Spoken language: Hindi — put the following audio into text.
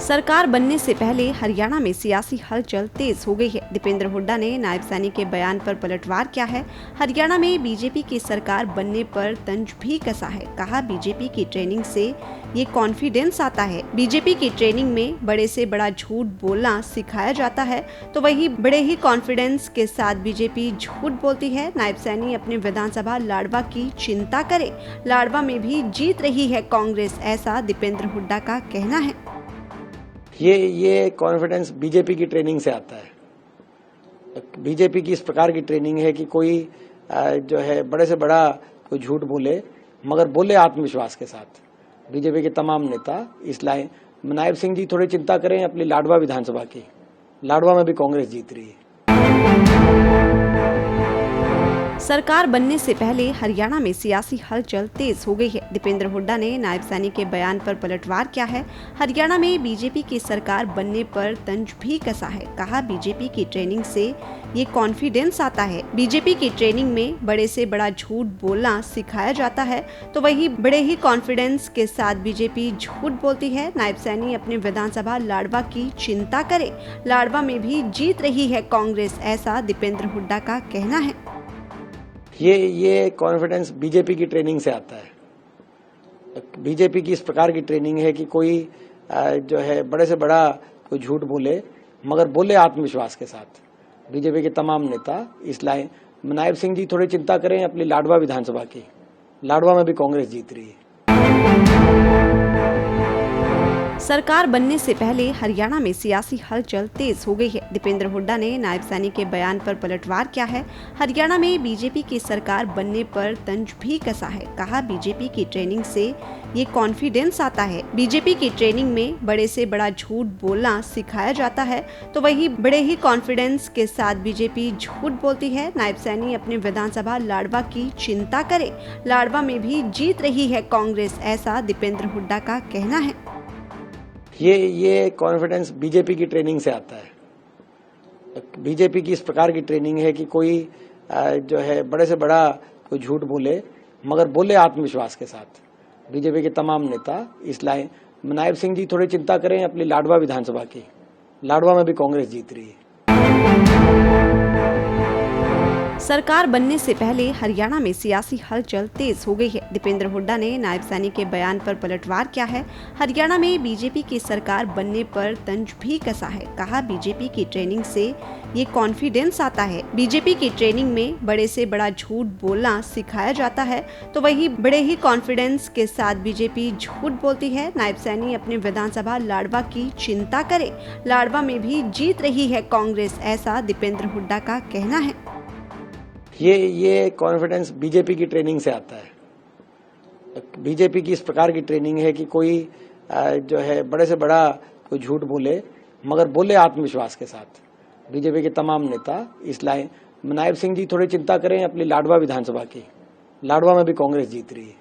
सरकार बनने से पहले हरियाणा में सियासी हलचल तेज हो गई है। दीपेंद्र हुड्डा ने नायब सैनी के बयान पर पलटवार किया है। हरियाणा में बीजेपी की सरकार बनने पर तंज भी कसा है। कहा, बीजेपी की ट्रेनिंग से ये कॉन्फिडेंस आता है। बीजेपी की ट्रेनिंग में बड़े से बड़ा झूठ बोलना सिखाया जाता है, तो वही बड़े ही कॉन्फिडेंस के साथ बीजेपी झूठ बोलती है। नायब सैनी अपने विधानसभा लाडवा की चिंता करे, लाडवा में भी जीत रही है कांग्रेस, ऐसा दीपेंद्र हुड्डा का कहना है। ये कॉन्फिडेंस बीजेपी की ट्रेनिंग से आता है। बीजेपी की इस प्रकार की ट्रेनिंग है कि कोई जो है बड़े से बड़ा कोई झूठ बोले, मगर बोले आत्मविश्वास के साथ। बीजेपी के तमाम नेता इस लाइन नायब सिंह जी थोड़ी चिंता करें अपनी लाडवा विधानसभा की। लाडवा में भी कांग्रेस जीत रही है। सरकार बनने से पहले हरियाणा में सियासी हलचल तेज हो गई है। दीपेंद्र हुड्डा ने नायब सैनी के बयान पर पलटवार किया है। हरियाणा में बीजेपी की सरकार बनने पर तंज भी कसा है। कहा, बीजेपी की ट्रेनिंग से ये कॉन्फिडेंस आता है। बीजेपी की ट्रेनिंग में बड़े से बड़ा झूठ बोलना सिखाया जाता है, तो वही बड़े ही कॉन्फिडेंस के साथ बीजेपी झूठ बोलती है। नायब सैनी अपने विधानसभा लाडवा की चिंता करे, लाडवा में भी जीत रही है कांग्रेस, ऐसा दीपेंद्र हुड्डा का कहना है। ये कॉन्फिडेंस बीजेपी की ट्रेनिंग से आता है। बीजेपी की इस प्रकार की ट्रेनिंग है कि कोई जो है बड़े से बड़ा कोई झूठ बोले, मगर बोले आत्मविश्वास के साथ। बीजेपी के तमाम नेता इस लाइन नायब सिंह जी थोड़ी चिंता करें अपनी लाडवा विधानसभा की। लाडवा में भी कांग्रेस जीत रही है। सरकार बनने से पहले हरियाणा में सियासी हलचल तेज हो गई है। दीपेंद्र हुड्डा ने नायब सैनी के बयान पर पलटवार किया है। हरियाणा में बीजेपी की सरकार बनने पर तंज भी कसा है। कहा, बीजेपी की ट्रेनिंग से ये कॉन्फिडेंस आता है। बीजेपी की ट्रेनिंग में बड़े से बड़ा झूठ बोलना सिखाया जाता है, तो वही बड़े ही कॉन्फिडेंस के साथ बीजेपी झूठ बोलती है। नायब सैनी अपने विधानसभा लाडवा की चिंता करे, लाडवा में भी जीत रही है कांग्रेस, ऐसा दीपेंद्र हुड्डा का कहना है। ये कॉन्फिडेंस बीजेपी की ट्रेनिंग से आता है। बीजेपी की इस प्रकार की ट्रेनिंग है कि कोई जो है बड़े से बड़ा कोई झूठ बोले, मगर बोले आत्मविश्वास के साथ। बीजेपी के तमाम नेता इस लाइन नायब सिंह जी थोड़ी चिंता करें अपनी लाडवा विधानसभा की। लाडवा में भी कांग्रेस जीत रही है। सरकार बनने से पहले हरियाणा में सियासी हलचल तेज हो गई है। दीपेंद्र हुड्डा ने नायब सैनी के बयान पर पलटवार किया है। हरियाणा में बीजेपी की सरकार बनने पर तंज भी कसा है। कहा, बीजेपी की ट्रेनिंग से ये कॉन्फिडेंस आता है। बीजेपी की ट्रेनिंग में बड़े से बड़ा झूठ बोलना सिखाया जाता है, तो वही बड़े ही कॉन्फिडेंस के साथ बीजेपी झूठ बोलती है। नायब सैनी अपने विधानसभा लाडवा की चिंता करे, लाडवा में भी जीत रही है कांग्रेस, ऐसा दीपेंद्र हुड्डा का कहना है। ये कॉन्फिडेंस बीजेपी की ट्रेनिंग से आता है। बीजेपी की इस प्रकार की ट्रेनिंग है कि कोई जो है बड़े से बड़ा कोई झूठ बोले, मगर बोले आत्मविश्वास के साथ। बीजेपी के तमाम नेता इस लाइन नायब सिंह जी थोड़ी चिंता करें अपनी लाडवा विधानसभा की। लाडवा में भी कांग्रेस जीत रही है।